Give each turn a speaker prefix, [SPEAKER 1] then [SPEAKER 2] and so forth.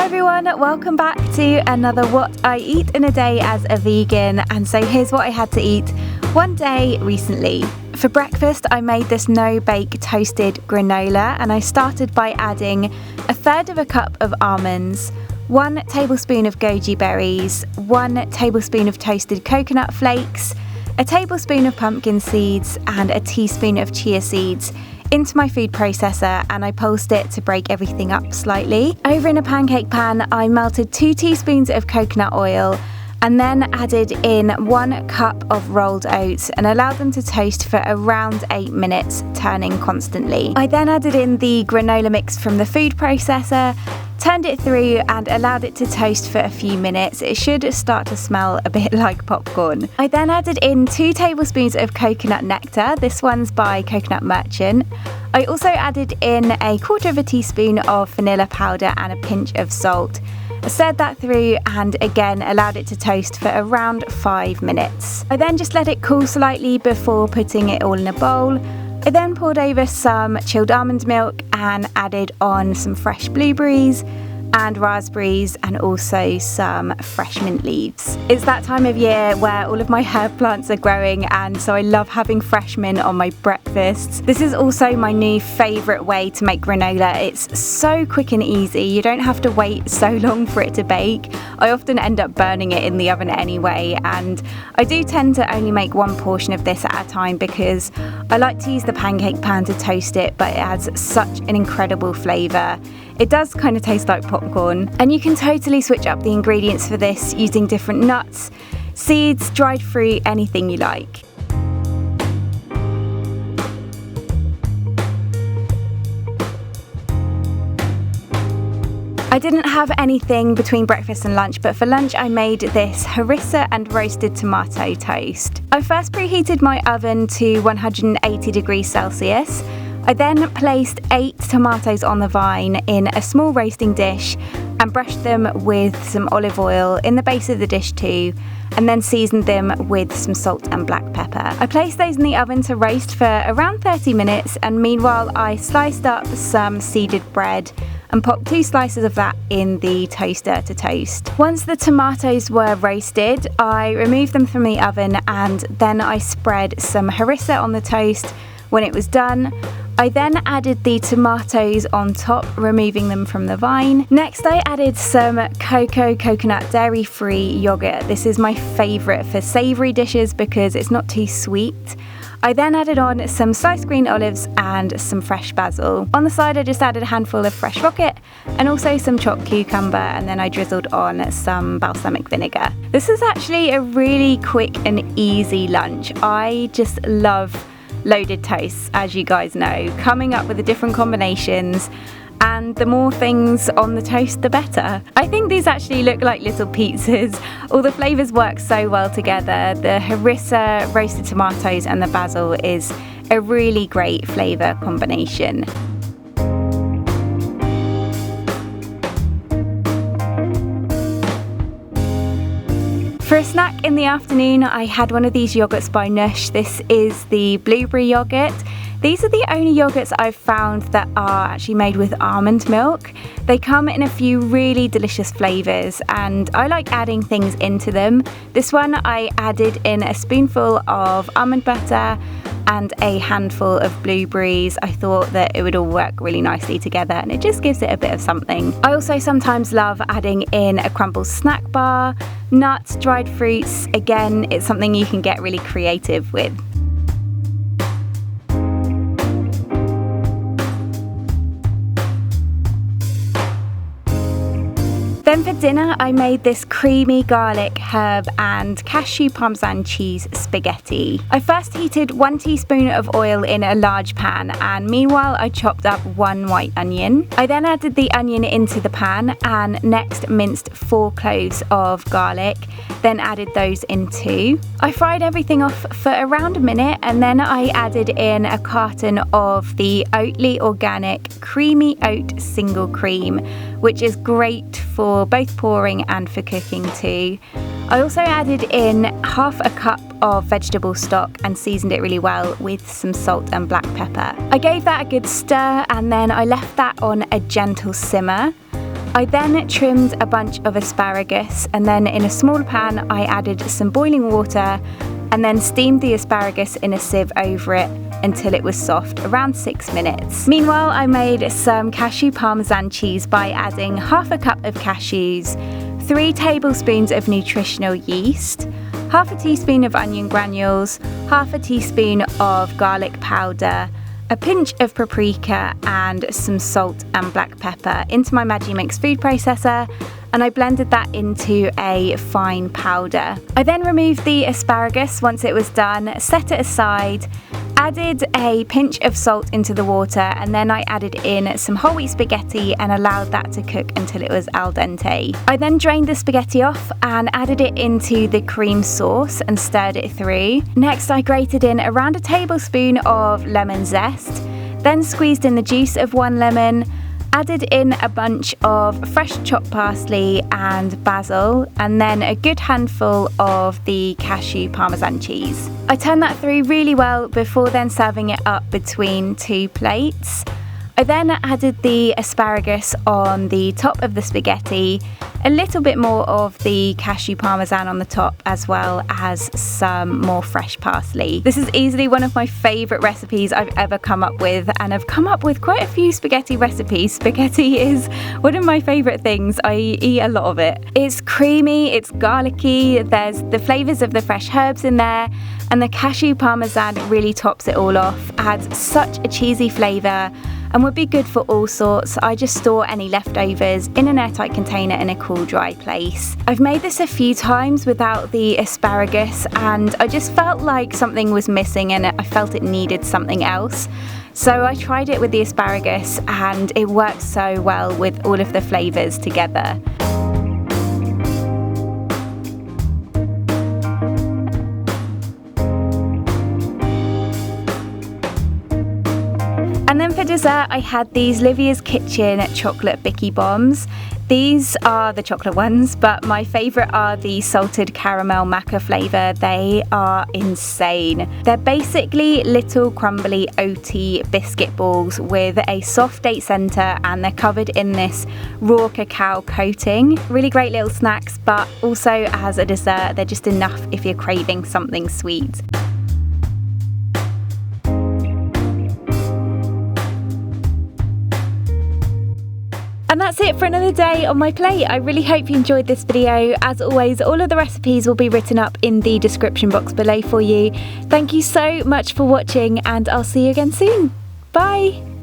[SPEAKER 1] everyone, welcome back to another What I Eat in a Day as a Vegan. And so here's what I had to eat one day recently. For breakfast I made this no-bake toasted granola, and I started by adding 1/3 cup of almonds, 1 tablespoon of goji berries, 1 tablespoon of toasted coconut flakes, a tablespoon of pumpkin seeds and a teaspoon of chia seeds into my food processor, and I pulsed it to break everything up slightly. Over in a pancake pan I melted 2 teaspoons of coconut oil and then added in 1 cup of rolled oats and allowed them to toast for around 8 minutes, turning constantly. I then added in the granola mix from the food processor, turned it through and allowed it to toast for a few minutes. It should start to smell a bit like popcorn. I then added in 2 tablespoons of coconut nectar. This one's by Coconut Merchant. I also added in 1/4 teaspoon of vanilla powder and a pinch of salt. I stirred that through and again allowed it to toast for around 5 minutes. I then just let it cool slightly before putting it all in a bowl. I then poured over some chilled almond milk and added on some fresh blueberries and raspberries and also some fresh mint leaves. It's that time of year where all of my herb plants are growing, and so I love having fresh mint on my breakfasts. This is also my new favourite way to make granola. It's so quick and easy. You don't have to wait so long for it to bake. I often end up burning it in the oven anyway, and I do tend to only make 1 portion of this at a time because I like to use the pancake pan to toast it, but it adds such an incredible flavour. It does kind of taste like popcorn, and you can totally switch up the ingredients for this using different nuts, seeds, dried fruit, anything you like. I didn't have anything between breakfast and lunch, but for lunch I made this harissa and roasted tomato toast. I first preheated my oven to 180 degrees Celsius. I then placed 8 tomatoes on the vine in a small roasting dish and brushed them with some olive oil in the base of the dish too, and then seasoned them with some salt and black pepper. I placed those in the oven to roast for around 30 minutes, and meanwhile I sliced up some seeded bread and popped 2 slices of that in the toaster to toast. Once the tomatoes were roasted, I removed them from the oven and then I spread some harissa on the toast. When it was done, I then added the tomatoes on top, removing them from the vine. Next I added some KoKo coconut dairy-free yogurt. This is my favourite for savoury dishes because it's not too sweet. I then added on some sliced green olives and some fresh basil. On the side I just added a handful of fresh rocket and also some chopped cucumber, and then I drizzled on some balsamic vinegar. This is actually a really quick and easy lunch. I just love loaded toasts, as you guys know, coming up with the different combinations, and the more things on the toast the better. I think these actually look like little pizzas. All the flavours work so well together. The harissa, roasted tomatoes and the basil is a really great flavour combination. For a snack in the afternoon, I had one of these yogurts by Nush. This is the blueberry yogurt. These are the only yogurts I've found that are actually made with almond milk. They come in a few really delicious flavours, and I like adding things into them. This one I added in a spoonful of almond butter and a handful of blueberries. I thought that it would all work really nicely together, and it just gives it a bit of something. I also sometimes love adding in a crumble snack bar, nuts, dried fruits. Again, it's something you can get really creative with. Then for dinner I made this creamy garlic, herb and cashew parmesan cheese spaghetti. I first heated 1 teaspoon of oil in a large pan, and meanwhile I chopped up 1 white onion. I then added the onion into the pan and next minced 4 cloves of garlic, then added those in too. I fried everything off for around a minute, and then I added in a carton of the Oatly organic creamy oat single cream, which is great for both pouring and for cooking too. I also added in 1/2 cup of vegetable stock and seasoned it really well with some salt and black pepper. I gave that a good stir and then I left that on a gentle simmer. I then trimmed a bunch of asparagus, and then in a smaller pan I added some boiling water and then steamed the asparagus in a sieve over it until it was soft, around 6 minutes. Meanwhile, I made some cashew parmesan cheese by adding half a cup of cashews, 3 tablespoons of nutritional yeast, half a teaspoon of onion granules, half a teaspoon of garlic powder, a pinch of paprika and some salt and black pepper into my Magimix food processor, and I blended that into a fine powder. I then removed the asparagus once it was done, set it aside, added a pinch of salt into the water, and then I added in some whole wheat spaghetti and allowed that to cook until it was al dente. I then drained the spaghetti off and added it into the cream sauce and stirred it through. Next, I grated in around a tablespoon of lemon zest, then squeezed in the juice of 1 lemon, added in a bunch of fresh chopped parsley and basil, and then a good handful of the cashew parmesan cheese. I turned that through really well before then serving it up between 2 plates. I then added the asparagus on the top of the spaghetti, a little bit more of the cashew parmesan on the top, as well as some more fresh parsley. This is easily one of my favourite recipes I've ever come up with, and I've come up with quite a few spaghetti recipes. Spaghetti is one of my favourite things. I eat a lot of it. It's creamy, it's garlicky, there's the flavours of the fresh herbs in there, and the cashew parmesan really tops it all off, adds such a cheesy flavour, and would be good for all sorts. I just store any leftovers in an airtight container in a cool, dry place. I've made this a few times without the asparagus, and I just felt like something was missing and I felt it needed something else. So I tried it with the asparagus and it worked so well with all of the flavours together. And then for dessert, I had these Livia's Kitchen chocolate Bicky bombs. These are the chocolate ones, but my favourite are the salted caramel maca flavour. They are insane. They're basically little crumbly oaty biscuit balls with a soft date centre, and they're covered in this raw cacao coating. Really great little snacks, but also as a dessert, they're just enough if you're craving something sweet. And that's it for another day on my plate. I really hope you enjoyed this video. As always, all of the recipes will be written up in the description box below for you. Thank you so much for watching, and I'll see you again soon. Bye!